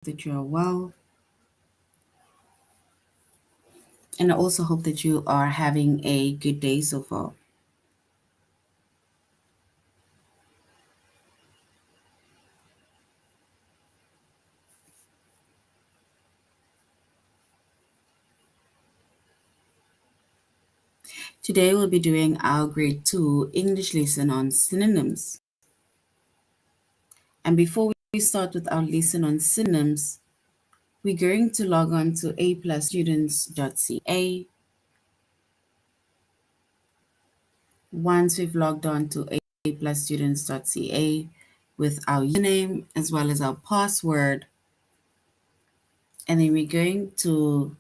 that you are well. And I also hope that you are having a good day so far. Today we'll be doing our grade 2 English lesson on synonyms. And before we start with our lesson on synonyms, we're going to log on to aplusstudents.ca. Once we've logged on to aplusstudents.ca with our username as well as our password, and then we're going to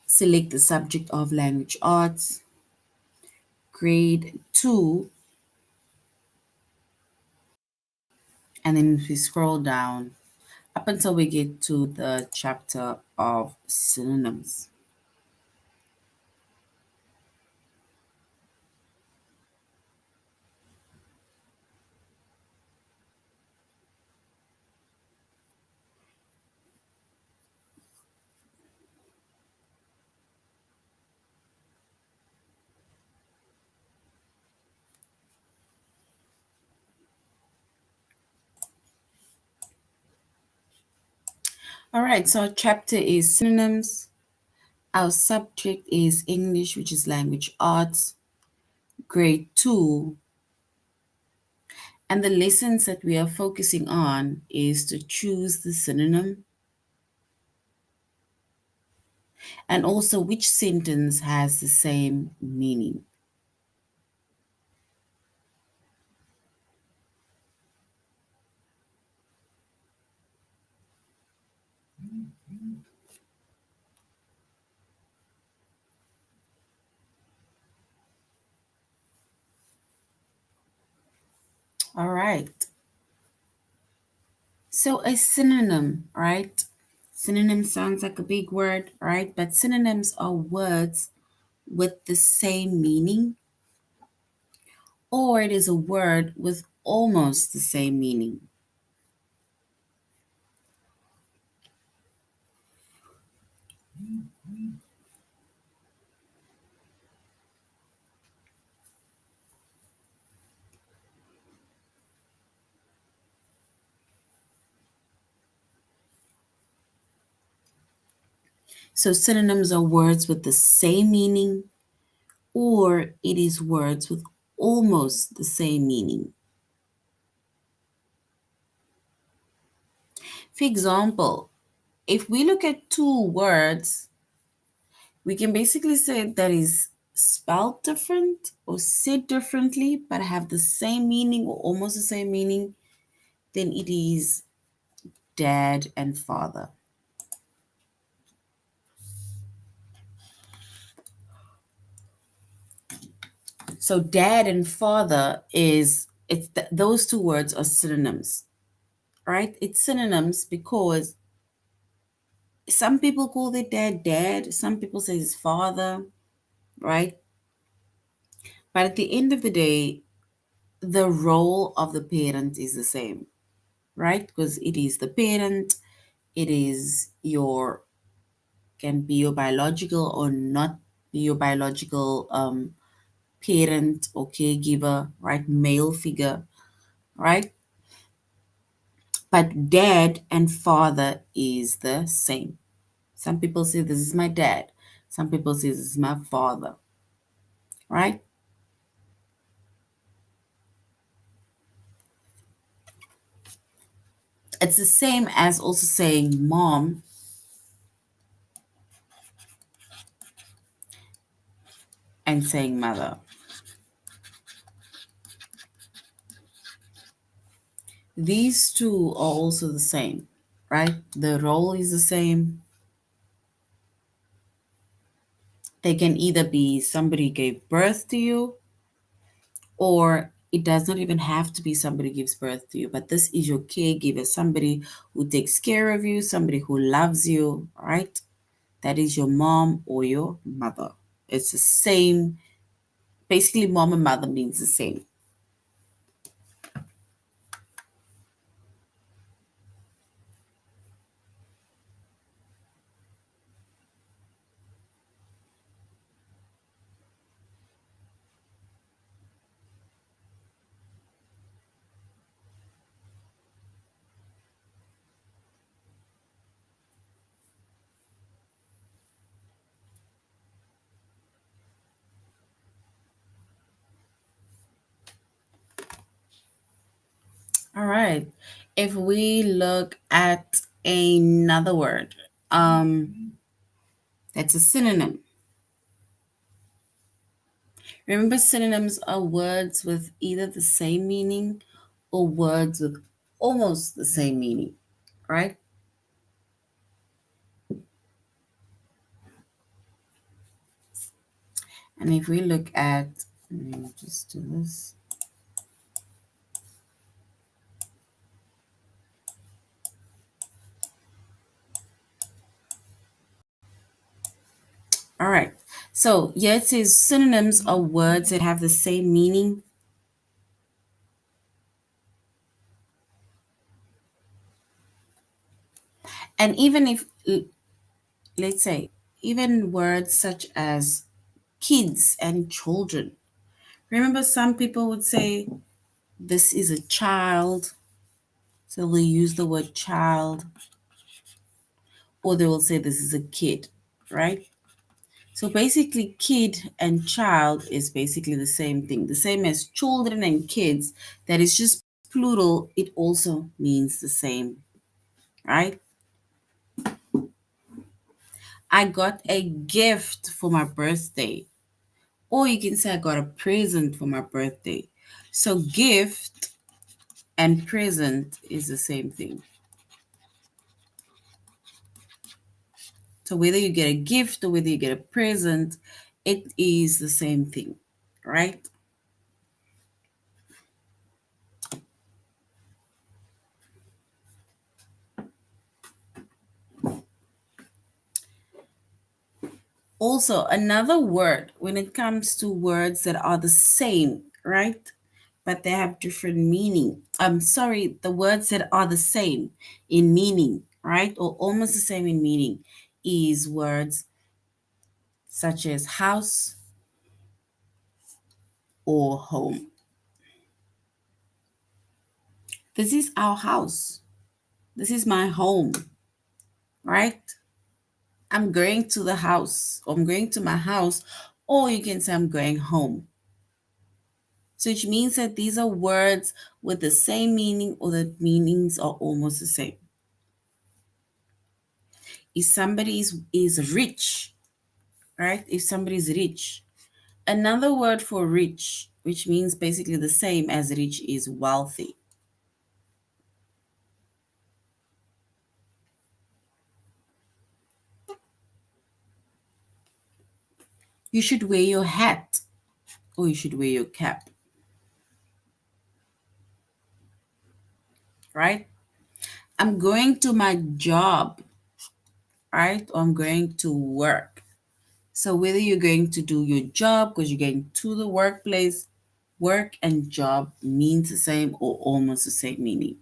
select the subject of language arts, grade 2, and then if we scroll down up until we get to the chapter of synonyms. All right, so our chapter is synonyms. Our subject is English, which is language arts, grade 2. And the lessons that we are focusing on is to choose the synonym and also which sentence has the same meaning. All right. So a synonym, right? Synonym sounds like a big word, right? But synonyms are words with the same meaning, or it is a word with almost the same meaning. So synonyms are words with the same meaning, or it is words with almost the same meaning. For example, if we look at two words, we can basically say that is spelled different or said differently, but have the same meaning or almost the same meaning, then it is dad and father. So dad and father those two words are synonyms, right? It's synonyms because some people call their dad dad, some people say his father, right? But at the end of the day, the role of the parent is the same, right? Because it is the parent, it is your can be your biological or not be your biological parent or caregiver, right? Male figure, right? But dad and father is the same. Some people say this is my dad. Some people say this is my father, right? It's the same as also saying mom and saying mother. These two are also the same, right? The role is the same. They can either be somebody gave birth to you, or it does not even have to be somebody gives birth to you, but this is your caregiver, somebody who takes care of you, somebody who loves you, right? That is your mom or your mother. It's the same. Basically, mom and mother means the same. All right. If we look at another word, that's a synonym. Remember, synonyms are words with either the same meaning or words with almost the same meaning, right? And if we look at, let me just do this. All right. So here it says synonyms are words that have the same meaning. And even if, let's say, even words such as kids and children. Remember, some people would say, this is a child. So they'll use the word child, or they will say, this is a kid, right? So basically, kid and child is basically the same thing, the same as children and kids. That is just plural. It also means the same, right? I got a gift for my birthday. Or you can say, I got a present for my birthday. So, gift and present is the same thing. So, whether you get a gift or whether you get a present, it is the same thing, right? Also, another word when it comes to words that are the same, right? But they have different meaning. I'm sorry, the words that are the same in meaning, right? Or almost the same in meaning is words such as house or home. This is our house. This is my home, right? I'm going to the house. Or I'm going to my house. Or you can say I'm going home. So which means that these are words with the same meaning or the meanings are almost the same. If somebody is rich, right? If somebody is rich, another word for rich, which means basically the same as rich, is wealthy. You should wear your hat or you should wear your cap, right? I'm going to my job, right? Or I'm going to work. So whether you're going to do your job because you're going to the workplace, work and job means the same or almost the same meaning.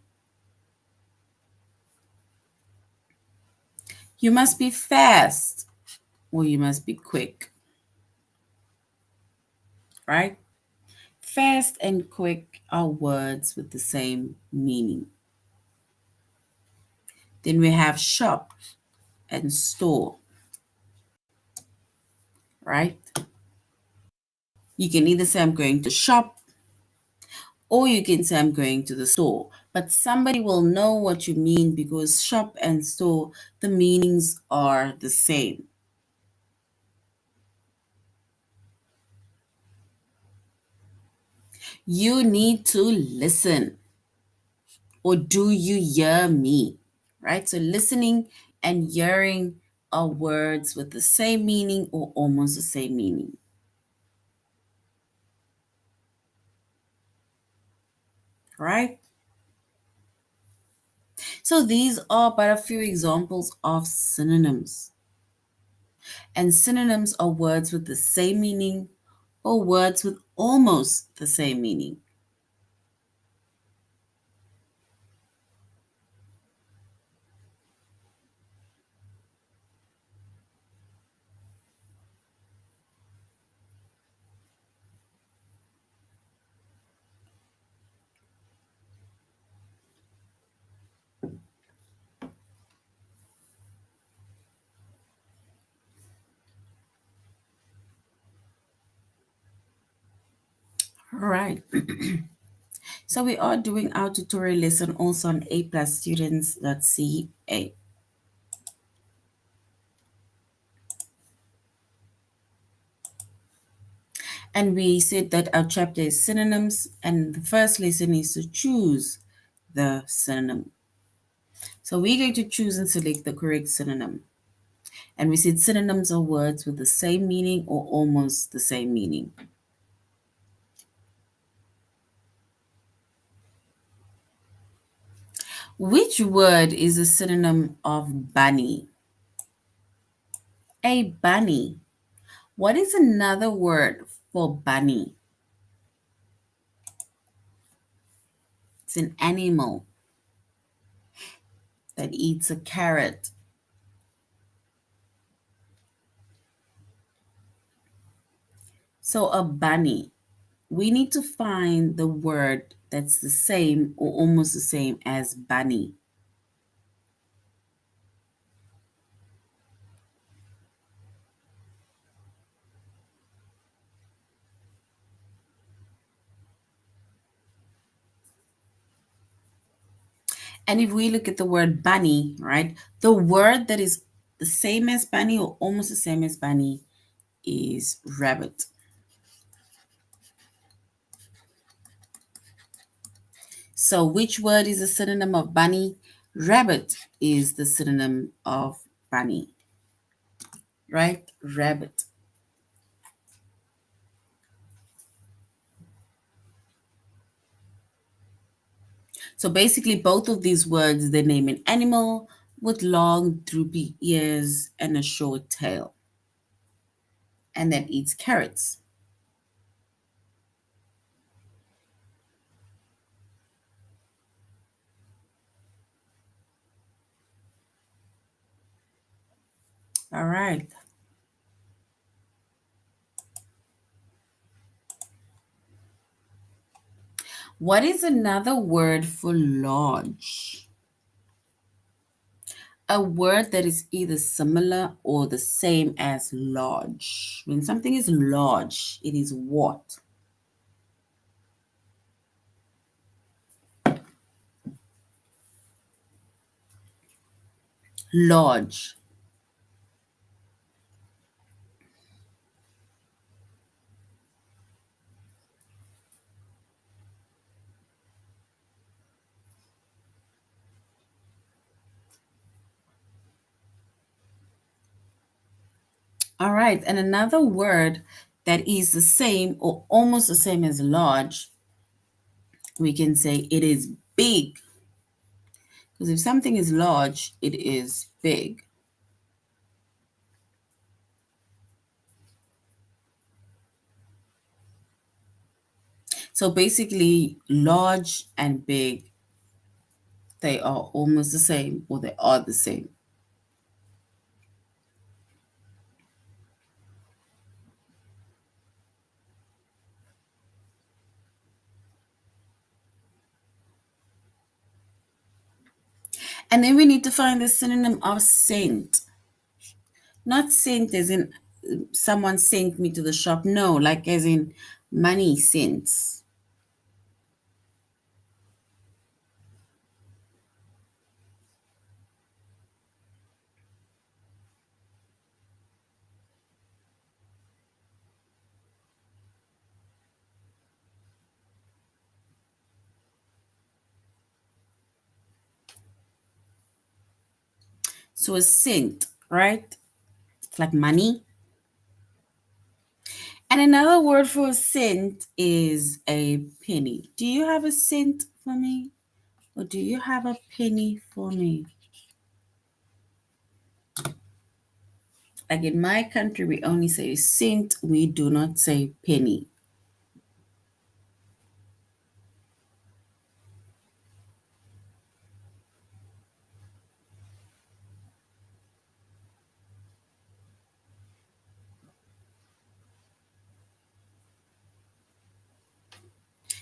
You must be fast or you must be quick, right? Fast and quick are words with the same meaning. Then we have shop and store, right? You can either say I'm going to shop or you can say I'm going to the store. But somebody will know what you mean because shop and store, the meanings are the same. You need to listen. Or do you hear me? Right? So listening and hearing are words with the same meaning or almost the same meaning. Right? So these are but a few examples of synonyms. And synonyms are words with the same meaning or words with almost the same meaning. All right. So we are doing our tutorial lesson also on a+students.ca. And we said that our chapter is synonyms, and the first lesson is to choose the synonym. So we're going to choose and select the correct synonym. And we said synonyms are words with the same meaning or almost the same meaning. Which word is a synonym of bunny? A bunny. What is another word for bunny? It's an animal that eats a carrot. So a bunny. We need to find the word that's the same or almost the same as bunny. And if we look at the word bunny, right, the word that is the same as bunny or almost the same as bunny is rabbit. So which word is a synonym of bunny? Rabbit is the synonym of bunny, right? Rabbit. So basically, both of these words, they name an animal with long, droopy ears and a short tail, and that eats carrots. All right. What is another word for large? A word that is either similar or the same as large. When something is large, it is what? Large. All right. And another word that is the same or almost the same as large, we can say it is big. Because if something is large, it is big. So basically, large and big, they are almost the same or they are the same. And then we need to find the synonym of sent. Not sent as in someone sent me to the shop. No, like as in money cents. So a cent, right? It's like money. And another word for a cent is a penny. Do you have a cent for me? Or do you have a penny for me? Like in my country, we only say cent, we do not say penny.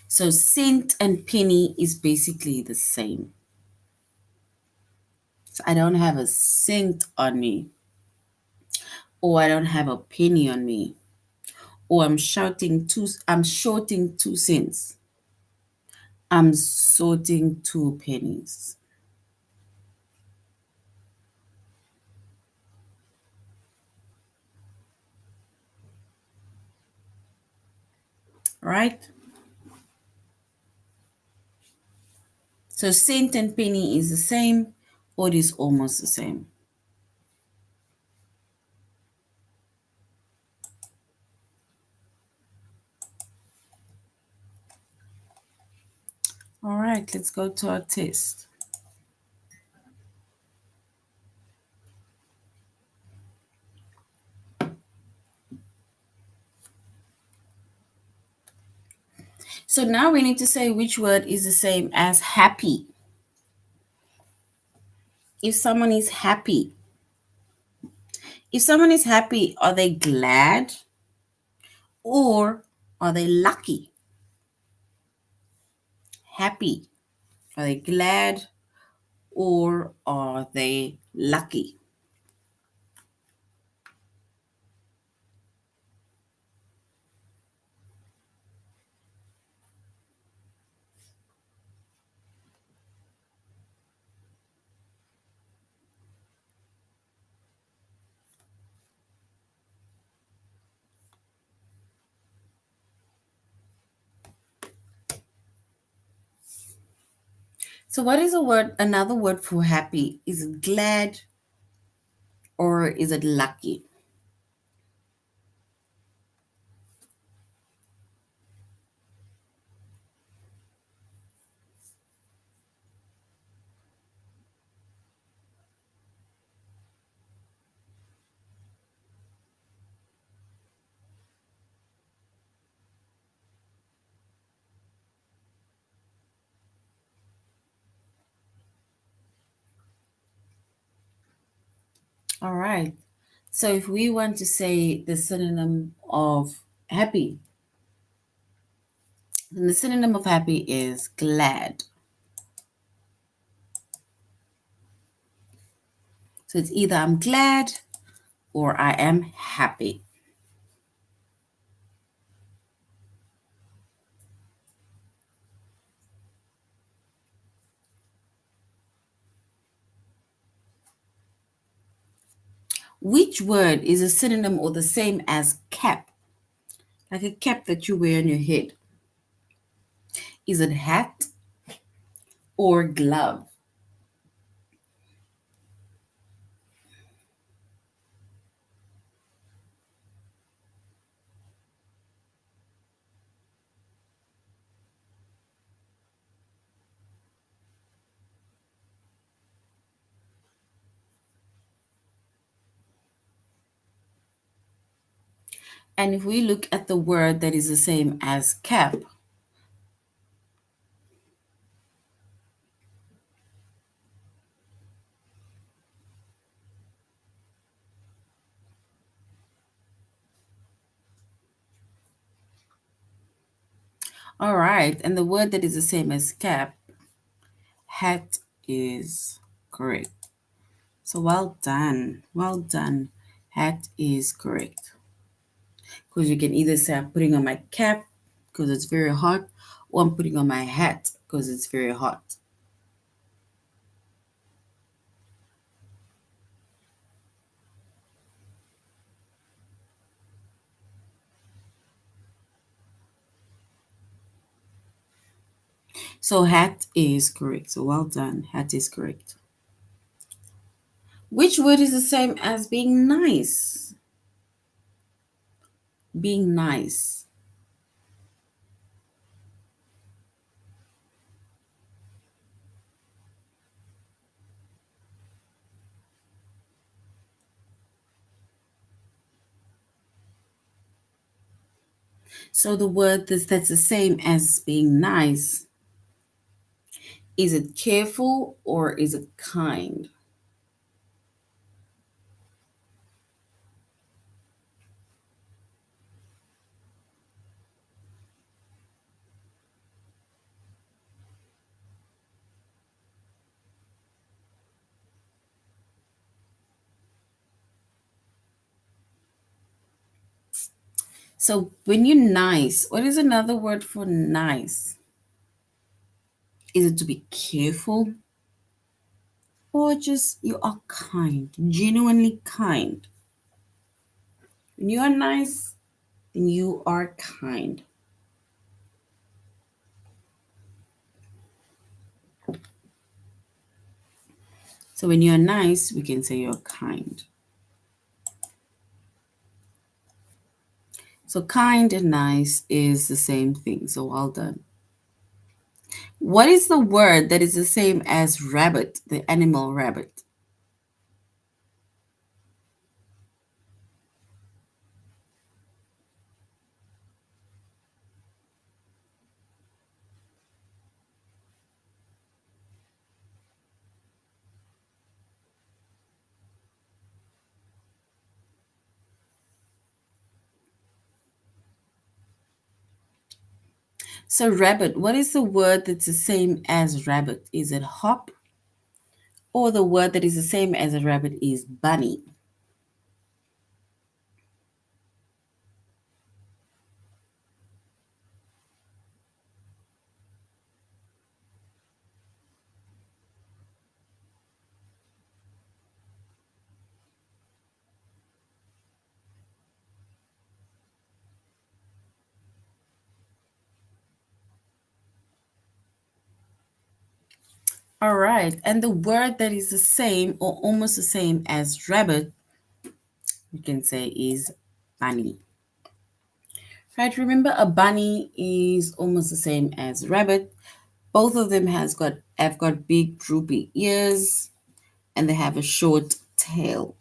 So cent and penny is basically the same. So I don't have a cent on me, or I don't have a penny on me, or I'm shorting 2 cents. I'm sorting 2 pennies. Right? So cent and penny is the same, or it is almost the same. All right, let's go to our test. So now we need to say which word is the same as happy. If someone is happy, are they glad or are they lucky? Happy. Are they glad or are they lucky? So what is another word for happy? Is it glad or is it lucky? All right. So if we want to say the synonym of happy, then the synonym of happy is glad. So it's either I'm glad or I am happy. Which word is a synonym or the same as cap? Like a cap that you wear on your head. Is it hat or glove? And if we look at the word that is the same as cap, all right, and the word that is the same as cap, hat, is correct. So well done. Well done. Hat is correct. Because you can either say I'm putting on my cap because it's very hot, or I'm putting on my hat because it's very hot. So hat is correct. So well done. Hat is correct. Which word is the same as being nice? Being nice. So the word that's the same as being nice, is it careful or is it kind? So when you're nice, what is another word for nice? Is it to be careful? Or just you are kind, genuinely kind? When you are nice, then you are kind. So when you're nice, we can say you're kind. So kind and nice is the same thing. So well done. What is the word that is the same as rabbit, the animal rabbit? So rabbit, what is the word that's the same as rabbit? Is it hop? Or the word that is the same as a rabbit is bunny? All right. And the word that is the same or almost the same as rabbit, we can say is bunny. Right? Remember, a bunny is almost the same as rabbit. Both of them have got big droopy ears and they have a short tail.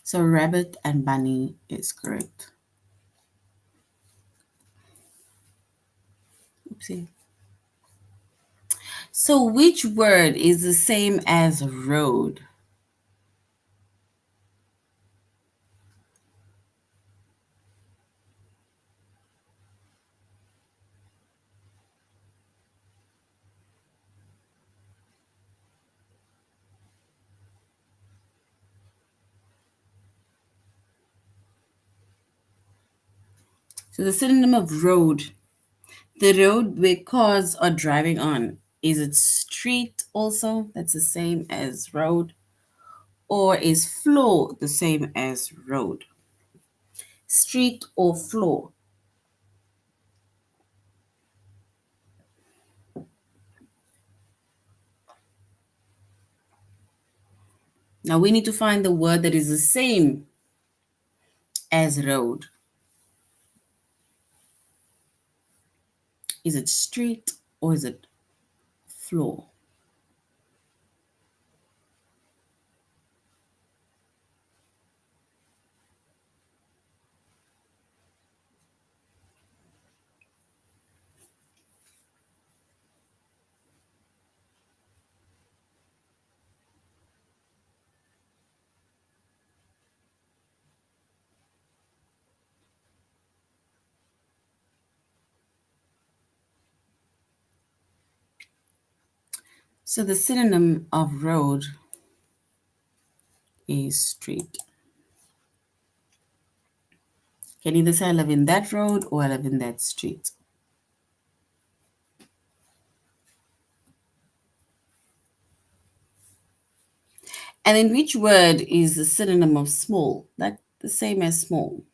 So rabbit and bunny is correct. Oopsie. So which word is the same as road? So the synonym of road, the road where cars are driving on. Is it street also? That's the same as road. Or is floor the same as road? Street or floor? Now we need to find the word that is the same as road. Is it street or is it floor? So the synonym of road is street. Can either say I live in that road or I live in that street. And then which word is the synonym of small? Like the same as small.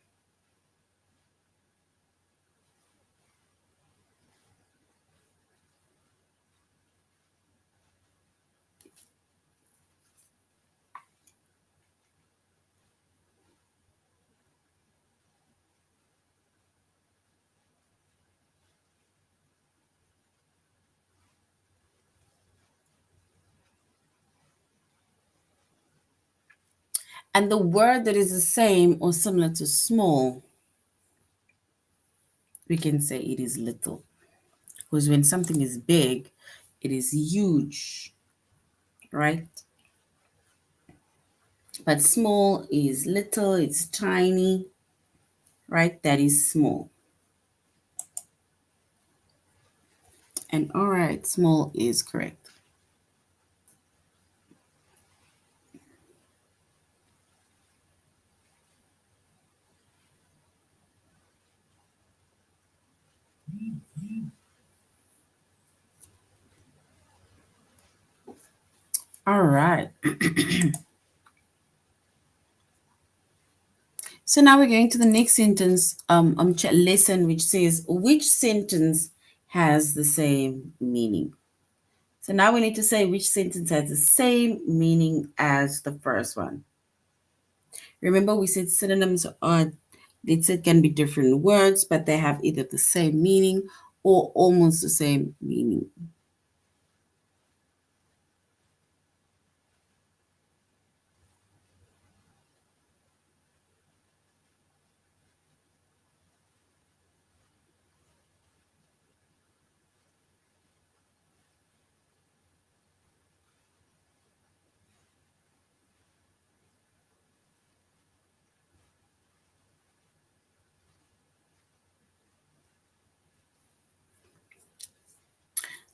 And the word that is the same or similar to small, we can say it is little. Because when something is big, it is huge, right? But small is little, it's tiny. right? That is small. And all right, small is correct. All right. So now we're going to the next sentence lesson, which says, which sentence has the same meaning? So now we need to say which sentence has the same meaning as the first one. Remember, we said synonyms are, they said can be different words, but they have either the same meaning or almost the same meaning.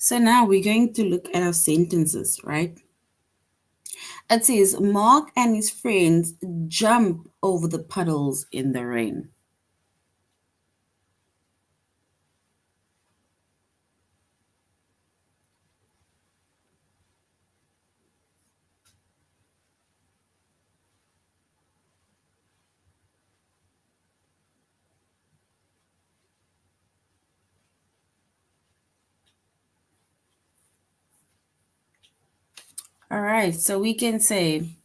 So now we're going to look at our sentences, right? It says, Mark and his friends jump over the puddles in the rain. All right, so we can say,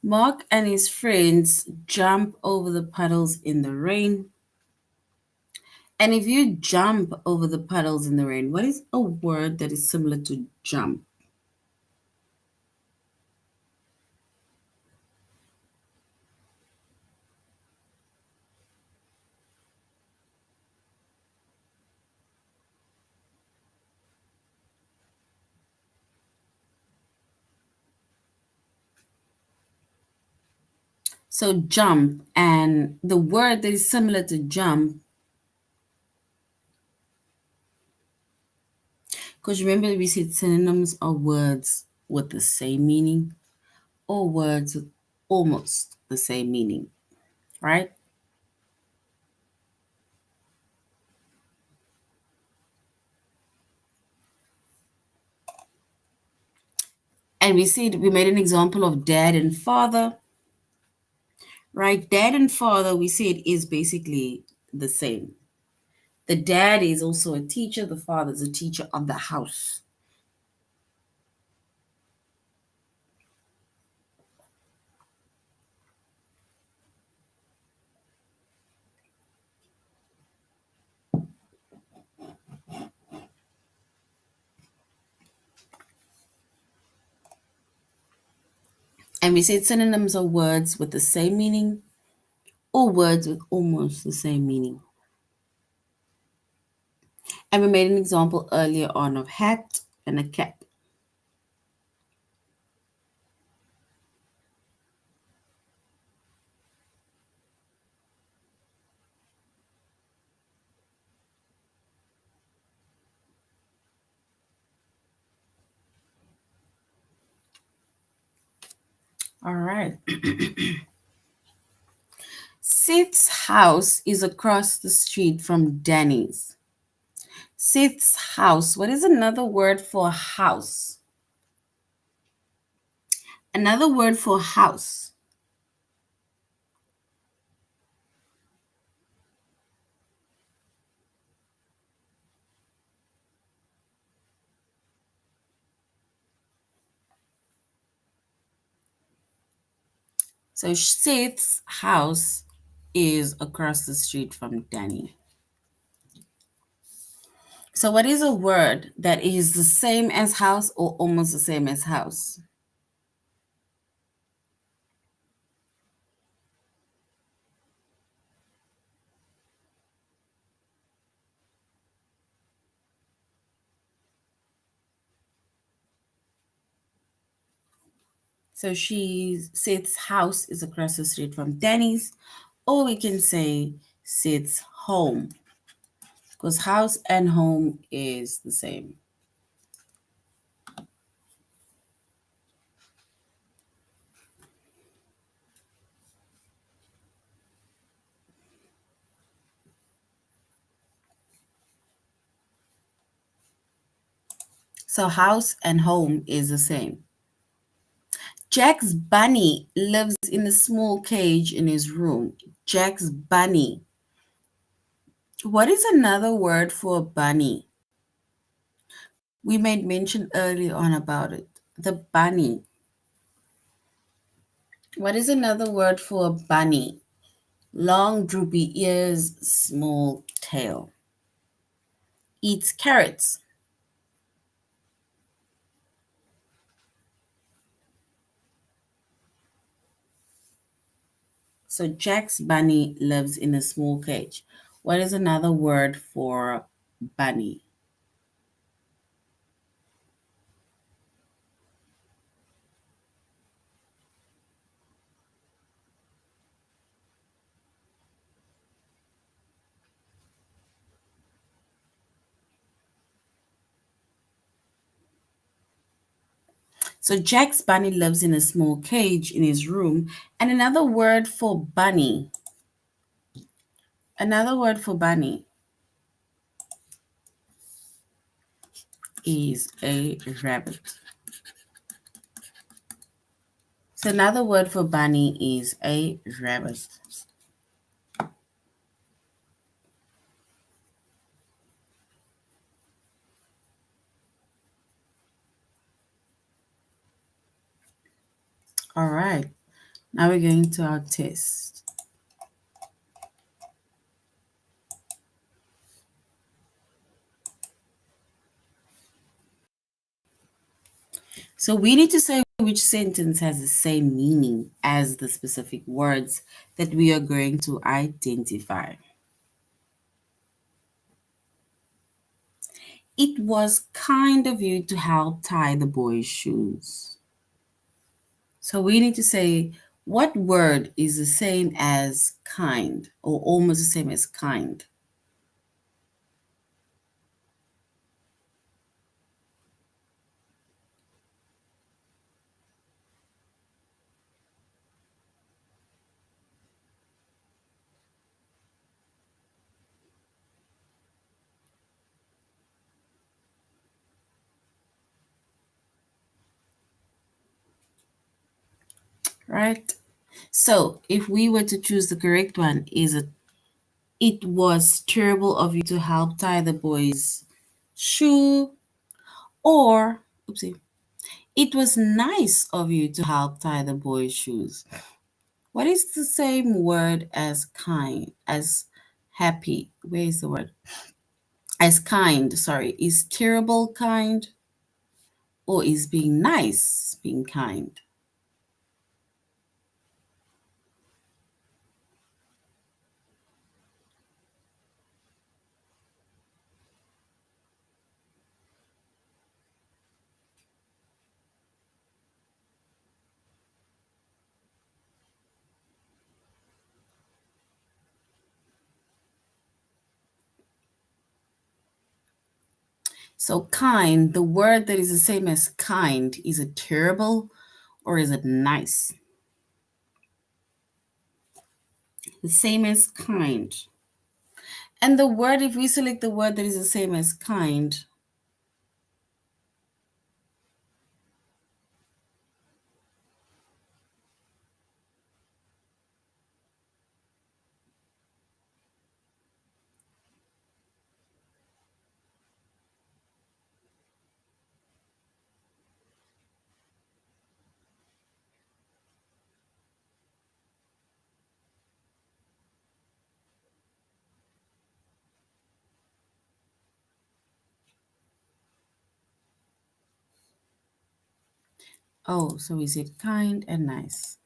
Mark and his friends jump over the puddles in the rain. And if you jump over the puddles in the rain, what is a word that is similar to jump? So jump, and the word that is similar to jump, because remember we said synonyms are words with the same meaning or words with almost the same meaning, right? And we said we made an example of dad and father, right? Dad and father, we said, is basically the same. The dad is also a teacher, the father is a teacher of the house. And we said synonyms are words with the same meaning or words with almost the same meaning. And we made an example earlier on of hat and a cap. All right. Seth's house is across the street from Danny's. Seth's house. What is another word for house? Another word for house. So Seth's house is across the street from Danny. So what is a word that is the same as house or almost the same as house? So Seth's house is across the street from Danny's, or we can say sits home, because house and home is the same. So house and home is the same. Jack's bunny lives in a small cage in his room. Jack's bunny. What is another word for a bunny? We made mention early on about it. The bunny. What is another word for a bunny? Long droopy ears, small tail. Eats carrots. So Jack's bunny lives in a small cage. What is another word for bunny? So Jack's bunny lives in a small cage in his room. And another word for bunny is a rabbit. So another word for bunny is a rabbit. All right, now we're going to our test. So we need to say which sentence has the same meaning as the specific words that we are going to identify. It was kind of you to help tie the boy's shoes. So we need to say what word is the same as kind or almost the same as kind. Right? So if we were to choose the correct one, it was terrible of you to help tie the boy's shoe, or oopsie, it was nice of you to help tie the boy's shoes. What is the same word as kind, as happy? Where is the word? As kind, sorry. Is terrible kind, or is being nice being kind? So kind, the word that is the same as kind, is it terrible or is it nice? The same as kind. And the word, if we select the word that is the same as kind, oh, so is it kind and nice?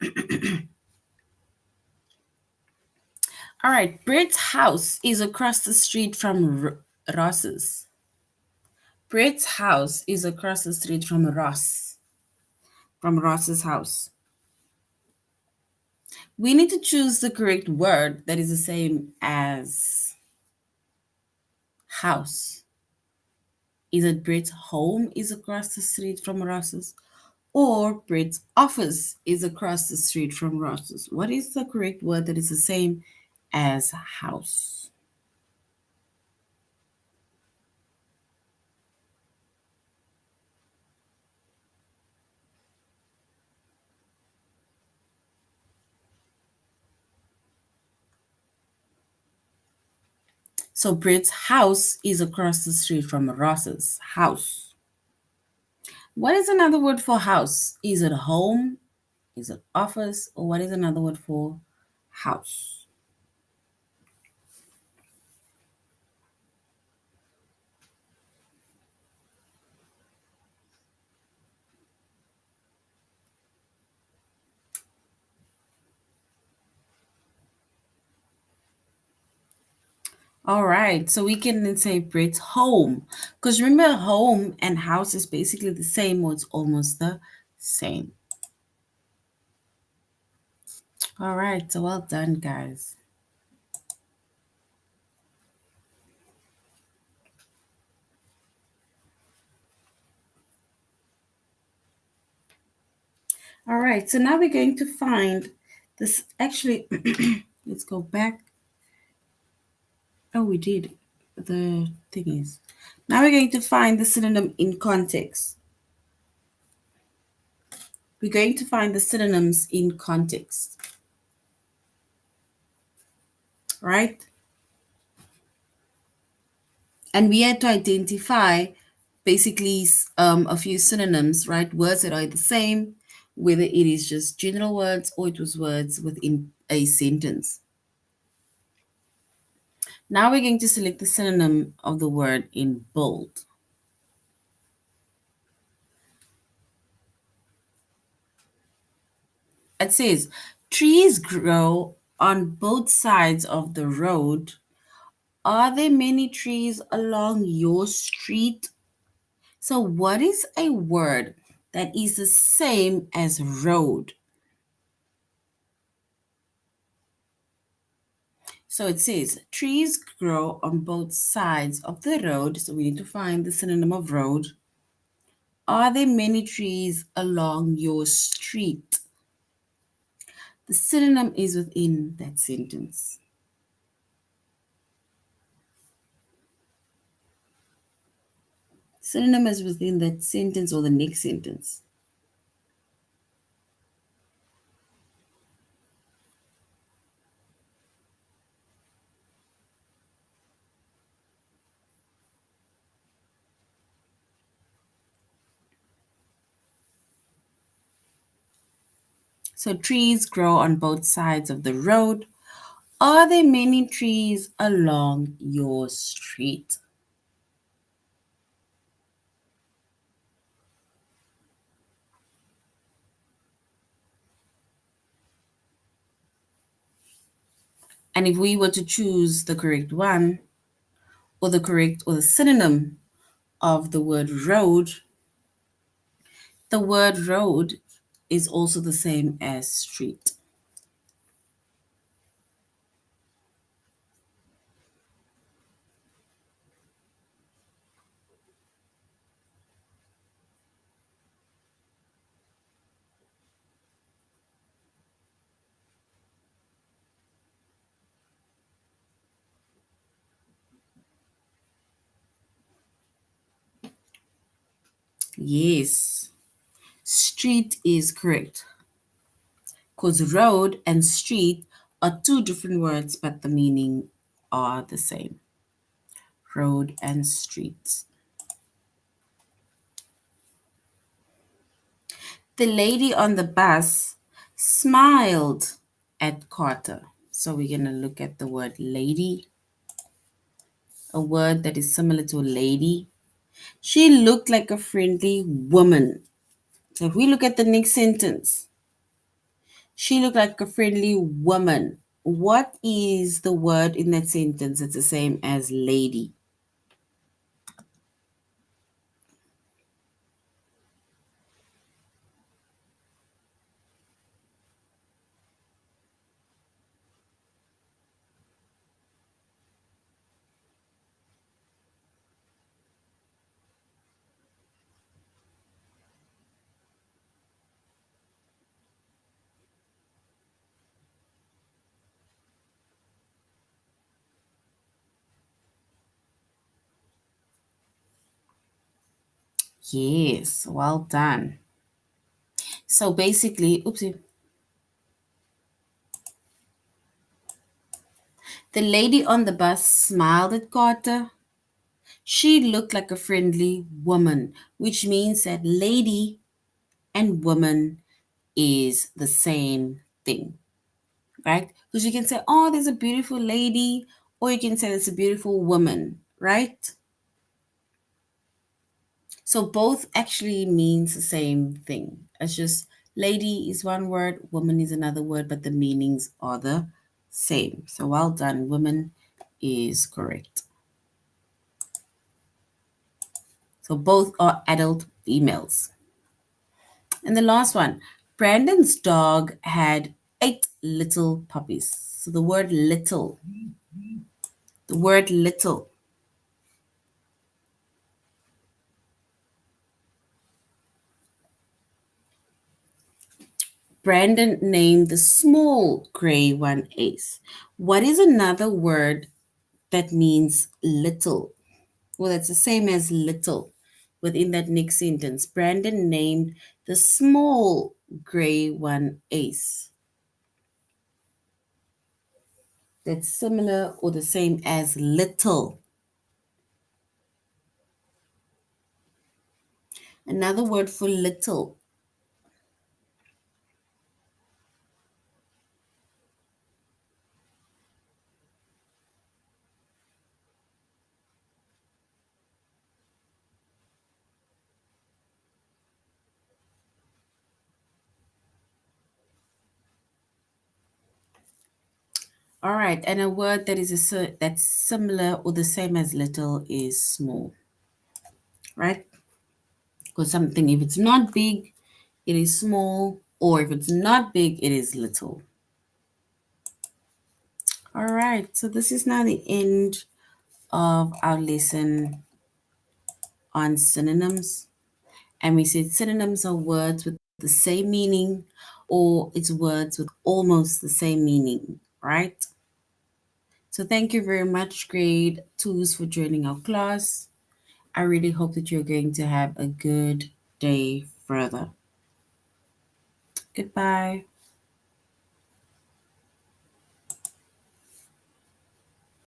All right, Brett's house is across the street from Ross's. Brett's house is across the street from Ross's house. We need to choose the correct word that is the same as house. Is it Brett's home is across the street from Ross's? Or Brett's office is across the street from Ross's? What is the correct word that is the same as house? So Brett's house is across the street from Ross's house. What is another word for house? Is it home? Is it office? Or what is another word for house? All right, so we can then say Brett's home. Because remember, home and house is basically the same, or it's almost the same. All right, so well done, guys. All right, so now we're going to find this. Actually, let's go back. Oh, we did. The thing is, now we're going to find the synonym in context. We're going to find the synonyms in context, right? And we had to identify basically a few synonyms, right? Words that are the same, whether it is just general words or it was words within a sentence. Now we're going to select the synonym of the word in bold. It says, trees grow on both sides of the road. Are there many trees along your street? So, what is a word that is the same as road? So it says, trees grow on both sides of the road. So we need to find the synonym of road. Are there many trees along your street? The synonym is within that sentence. Synonym is within that sentence or the next sentence. So trees grow on both sides of the road. Are there many trees along your street? And if we were to choose the correct one, or the correct or the synonym of the word road, the word road is also the same as street. Yes, street is correct because road and street are two different words, but the meaning are the same. Road and street. The lady on the bus smiled at Carter. So we're going to look at the word lady, a word that is similar to lady. She looked like a friendly woman. So if we look at the next sentence, she looked like a friendly woman. What is the word in that sentence that's the same as lady? Yes, well done. So basically, oopsie, the lady on the bus smiled at Carter. She looked like a friendly woman, which means that lady and woman is the same thing, right? Because you can say, oh, there's a beautiful lady, or you can say there's a beautiful woman, right? So both actually means the same thing. It's just lady is one word, woman is another word, but the meanings are the same. So well done, woman is correct. So both are adult females. And the last one, Brandon's dog had 8 little puppies. So the word little, Brandon named the small gray one Ace. What is another word that means little? Well, it's the same as little within that next sentence. Brandon named the small gray one Ace. That's similar or the same as little. Another word for little. All right, and a word that is that's similar or the same as little is small, right? Because something, if it's not big, it is small, or if it's not big, it is little. All right, so this is now the end of our lesson on synonyms. And we said synonyms are words with the same meaning, or it's words with almost the same meaning, right? So thank you very much, grade twos, for joining our class. I really hope that you're going to have a good day further. Goodbye.